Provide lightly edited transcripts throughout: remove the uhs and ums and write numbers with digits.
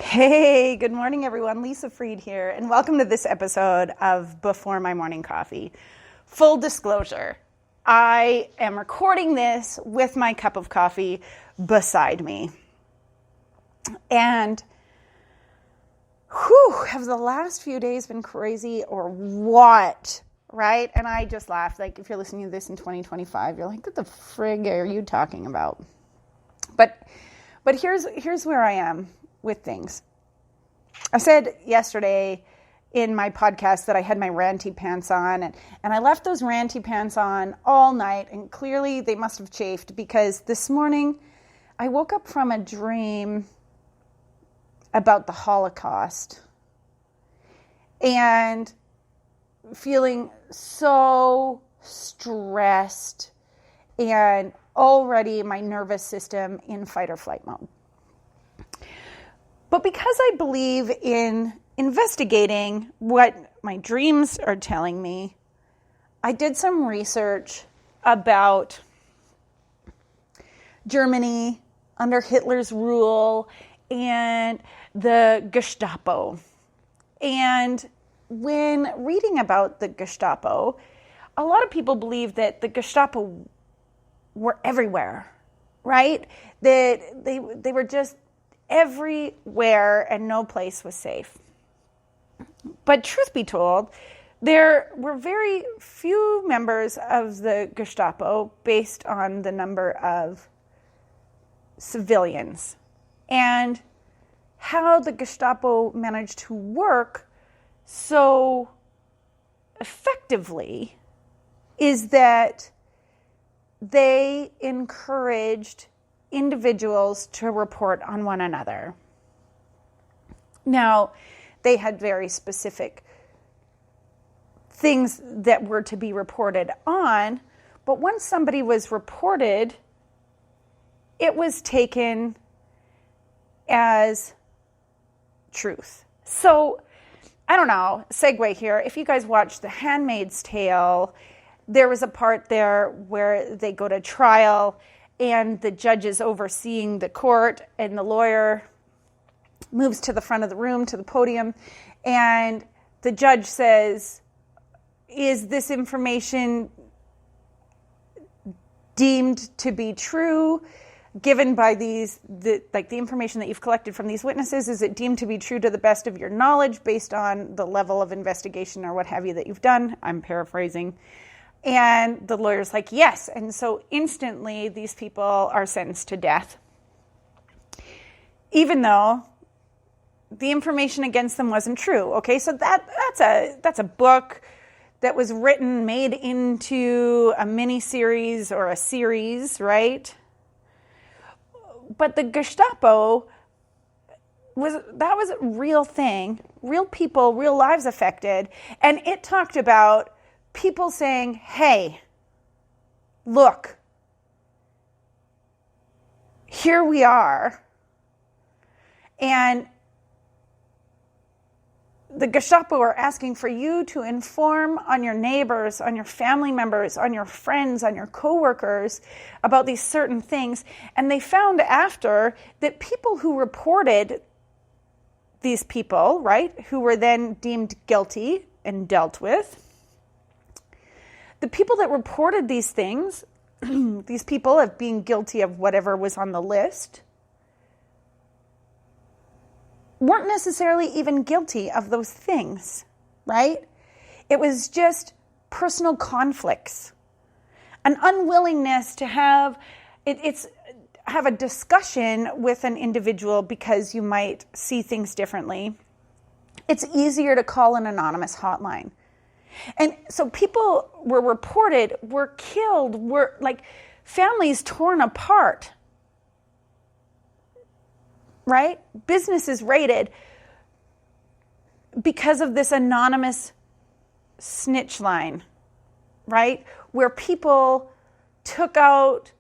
Hey, good morning, everyone. Lisa Freed here, and welcome to this episode of Before My Morning Coffee. Full disclosure, I am recording this with my cup of coffee beside me. And have the last few days been crazy or what? Right? And I just laughed. Like, if you're listening to this in 2025, you're like, what the frig are you talking about? But here's where I am with things. I said yesterday in my podcast that I had my ranty pants on, and I left those ranty pants on all night, and clearly they must have chafed because this morning I woke up from a dream about the Holocaust and feeling so stressed and already my nervous system in fight or flight mode. But because I believe in investigating what my dreams are telling me, I did some research about Germany under Hitler's rule and the Gestapo. And when reading about the Gestapo, a lot of people believe that the Gestapo were everywhere, right? That they were just everywhere and no place was safe. But truth be told, there were very few members of the Gestapo based on the number of civilians. And how the Gestapo managed to work so effectively is that they encouraged individuals to report on one another. Now, they had very specific things that were to be reported on, but once somebody was reported, it was taken as truth. So, I don't know, segue here. If you guys watched The Handmaid's Tale, there was a part there where they go to trial and the judge is overseeing the court and the lawyer moves to the front of the room, to the podium, and the judge says, is this information deemed to be true? Given by the information that you've collected from these witnesses, is it deemed to be true to the best of your knowledge based on the level of investigation or what have you that you've done? I'm paraphrasing. And the lawyer's like, yes. And so instantly these people are sentenced to death, even though the information against them wasn't true. Okay, so that's a book that was written, made into a mini-series or a series, right? But the Gestapo was a real thing, real people, real lives affected, and it talked about people saying, hey, look, here we are, and the Gestapo are asking for you to inform on your neighbors, on your family members, on your friends, on your coworkers about these certain things. And they found after that people who reported these people, right, who were then deemed guilty and dealt with, the people that reported these things, these people of being guilty of whatever was on the list, weren't necessarily even guilty of those things, right? It was just personal conflicts, an unwillingness to have a discussion with an individual because you might see things differently. It's easier to call an anonymous hotline. And so people were killed, were like families torn apart, right? Businesses raided because of this anonymous snitch line, right? Where people took out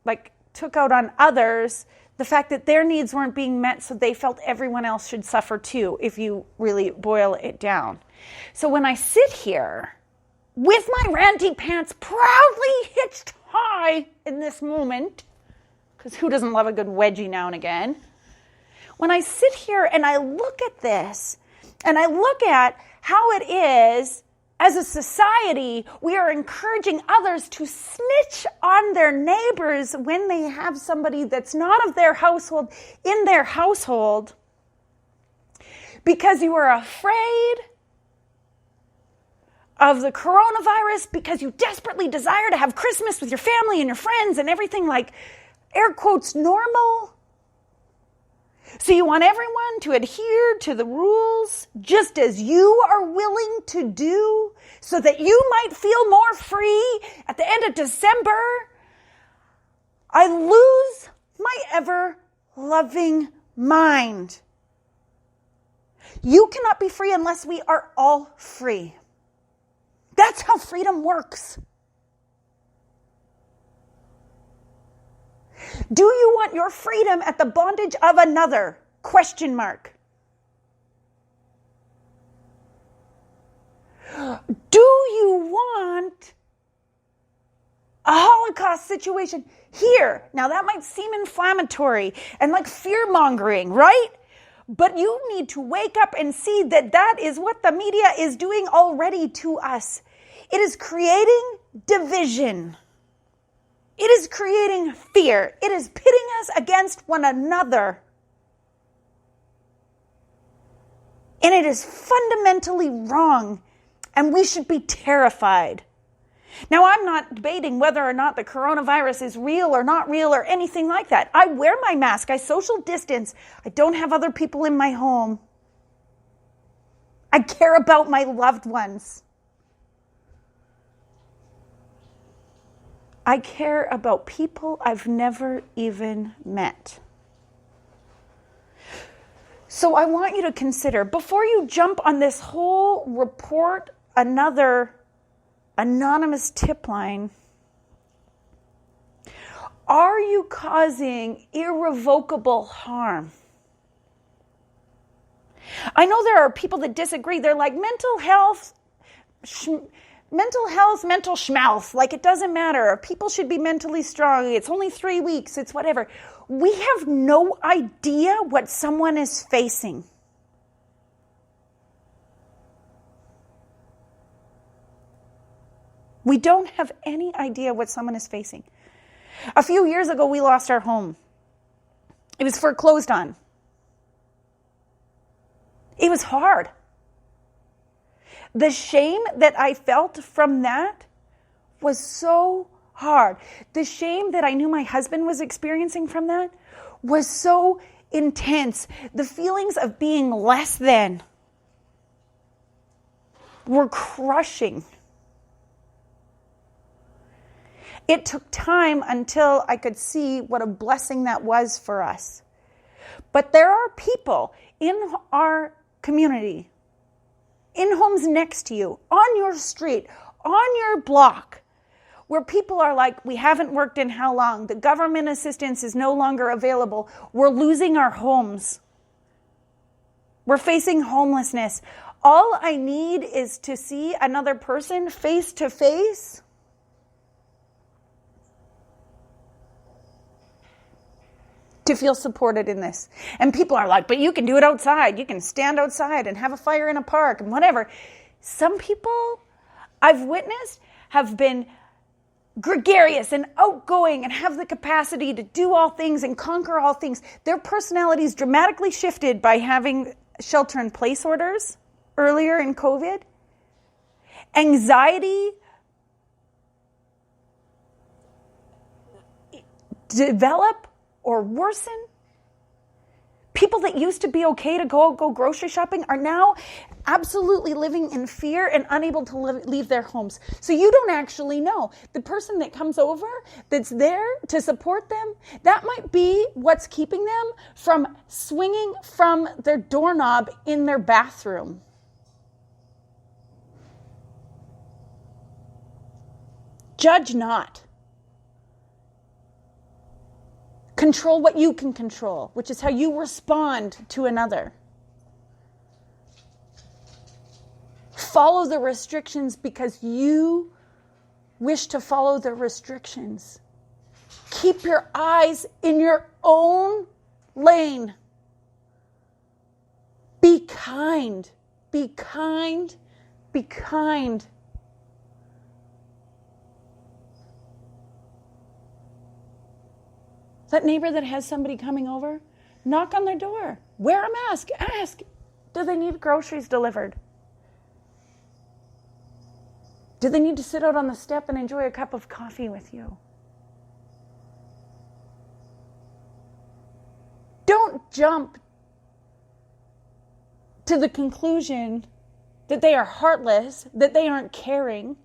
on others the fact that their needs weren't being met, so they felt everyone else should suffer too, if you really boil it down. So when I sit here with my ranty pants proudly hitched high in this moment, because who doesn't love a good wedgie now and again, when I sit here and I look at this, and I look at how it is, as a society, we are encouraging others to snitch on their neighbors when they have somebody that's not of their household in their household because you are afraid of the coronavirus, because you desperately desire to have Christmas with your family and your friends and everything like, air quotes, normal. So you want everyone to adhere to the rules just as you are willing to do so that you might feel more free at the end of December. I lose my ever-loving mind. You cannot be free unless we are all free. That's how freedom works. Do you want your freedom at the bondage of another? Question mark. Do you want a Holocaust situation here? Now that might seem inflammatory and like fear-mongering, right? But you need to wake up and see that that is what the media is doing already to us. It is creating division. It is creating fear. It is pitting us against one another. And it is fundamentally wrong, and we should be terrified. Now, I'm not debating whether or not the coronavirus is real or not real or anything like that. I wear my mask. I social distance. I don't have other people in my home. I care about my loved ones. I care about people I've never even met. So I want you to consider, before you jump on this whole report another anonymous tip line, are you causing irrevocable harm? I know there are people that disagree. They're like, mental health, mental schmaltz, like it doesn't matter. People should be mentally strong. It's only 3 weeks. It's whatever. We have no idea what someone is facing. We don't have any idea what someone is facing. A few years ago, we lost our home. It was foreclosed on. It was hard. The shame that I felt from that was so hard. The shame that I knew my husband was experiencing from that was so intense. The feelings of being less than were crushing. It took time until I could see what a blessing that was for us. But there are people in our community, in homes next to you, on your street, on your block, where people are like, we haven't worked in how long? The government assistance is no longer available. We're losing our homes. We're facing homelessness. All I need is to see another person face to face. To feel supported in this. And people are like, but you can do it outside. You can stand outside and have a fire in a park and whatever. Some people I've witnessed have been gregarious and outgoing and have the capacity to do all things and conquer all things. Their personalities dramatically shifted by having shelter-in-place orders earlier in COVID. Anxiety develop or worsen. People that used to be okay to go grocery shopping are now absolutely living in fear and unable to leave their homes. So you don't actually know. The person that comes over, that's there to support them, that might be what's keeping them from swinging from their doorknob in their bathroom. Judge not. Control what you can control, which is how you respond to another. Follow the restrictions because you wish to follow the restrictions. Keep your eyes in your own lane. kind. Be kind. Be kind. That neighbor that has somebody coming over, knock on their door. Wear a mask. Ask, do they need groceries delivered? Do they need to sit out on the step and enjoy a cup of coffee with you? Don't jump to the conclusion that they are heartless, that they aren't caring.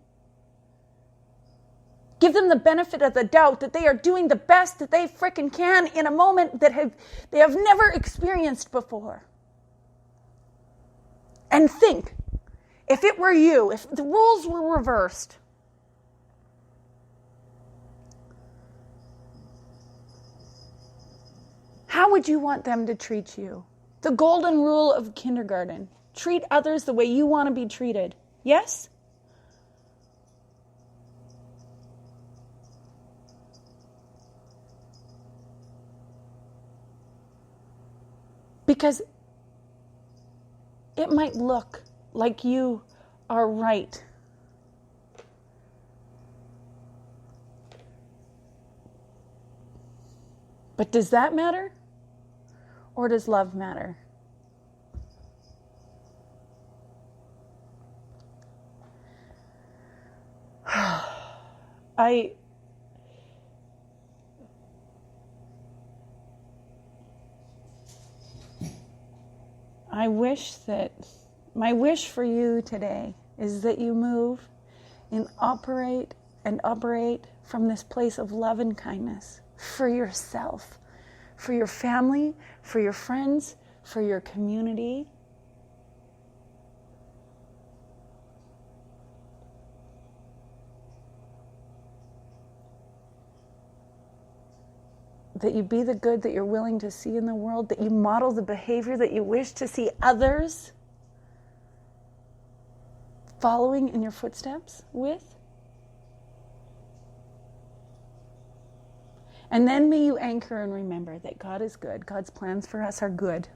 Give them the benefit of the doubt that they are doing the best that they frickin' can in a moment that they have never experienced before. And think, if it were you, if the roles were reversed, how would you want them to treat you? The golden rule of kindergarten. Treat others the way you want to be treated. Yes? Because it might look like you are right. But does that matter? Or does love matter? I wish that, my wish for you today is that you move and operate from this place of love and kindness for yourself, for your family, for your friends, for your community. That you be the good that you're willing to see in the world, that you model the behavior that you wish to see others following in your footsteps with. And then may you anchor and remember that God is good. God's plans for us are good.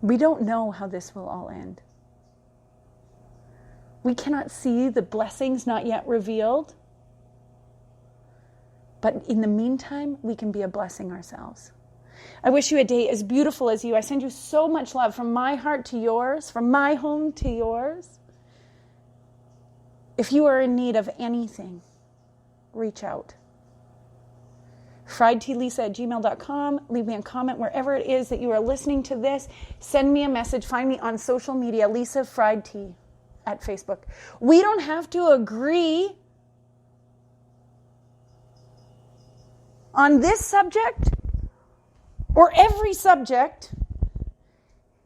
We don't know how this will all end. We cannot see the blessings not yet revealed. But in the meantime, we can be a blessing ourselves. I wish you a day as beautiful as you. I send you so much love from my heart to yours, from my home to yours. If you are in need of anything, reach out. friedtealisa@gmail.com. Leave me a comment wherever it is that you are listening to this. Send me a message. Find me on social media, Lisa Fried Tea at Facebook. We don't have to agree on this subject or every subject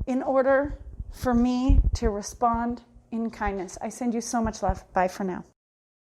in order for me to respond in kindness. I send you so much love. Bye for now.